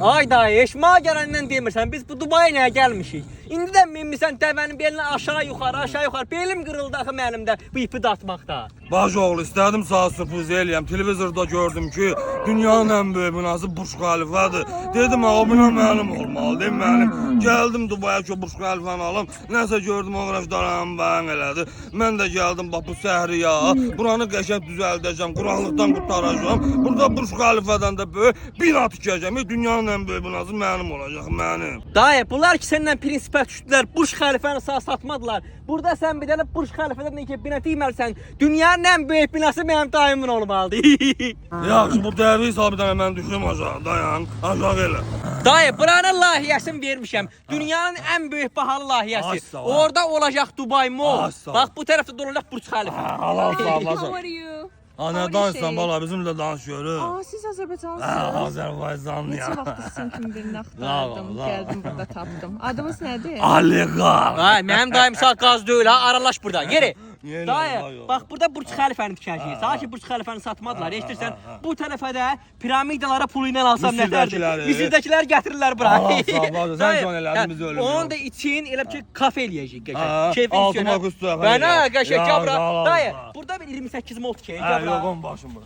Ay dayı, eşma gələndən demirsən, biz bu Dubaya nəyə gəlmişik? İndi də minmisən dəvənin belinə aşağı yuxarı, belim qırıldı axı mənim də bu ipi datmaqda. Baş oğlu, istədim sağ sürpriz eləyəm. Televizorda gördüm ki, dünyanın ən böyük binası Burj Xalifadır. Dedim, o bina mənim olmalı, değil mənim. Gəldim Dubaya ki, Burj Xalifanı alım. Nəsə gördüm, o qraşdaram bəyan elədi. Mən də gəldim, bax bu səhri ya, buranı qəşəng düzəldəcəm, quraqlıqdan qurtaracağım. Burada Burj Xalifadan da böyük bina tikəcəm. Dünyanın ən böyük binası mənim olacaq, mənim. Dayı, bunlar ki səndən prinsipə düşdülər, Burj Xalifəni sağ satmadılar. Burada sən bir dənə Burj Xalifədən nə ki bina tikməlisən. Dünyanın ən böyük binası mənim dayımın olmalıdır. Yaxşı, bu dəvi hesabıdan mən düşüm aşağı, dayan, aşağı elə. Dayı, buranın layihəsini vermişəm. Dünyanın ən böyük bahalı layihəsi. Orada olacaq Dubai Mall. Bax bu tərəfdə də olacaq Burj Xalifa. Allah sağ How olasın. are you? Ana danışsan bala, bizimlə danışıyoruz. Aa, siz Azərbaycanlısınız. Azərbaycanlı ya. Neçə vaxtdır sizin kimi birini axtardım, Bravo, bravo. gəldim burada tapdım. Adınız nədir? Aliqar. Ay, mənim dayım sağ qaz deyil ha, aralaş burada. Yeri. Yeri, Dayı, dayı. bax burada Burj Xalifəni tikəcəyik. Sanki Burj Xalifəni satmadılar. Eşidirsən? Bu tərəfə də piramidalara pulu ilə alsam nətərdir? Misirdəkiləri. Misirdəkilər gətirirlər bura. Allah sağ ol, sən Dayı, son elədin, biz ölürük. Onun da için elə bir kafe eləyəcəyik Ha, qəşəng. Keyfin altıma üçün. qüsura, Bana ya. qəşəng Ya, bura. Allah Dayı, Allah. burada bir 28 mol tikəcəyik. Hə, Gel bura. yox, on başım bura.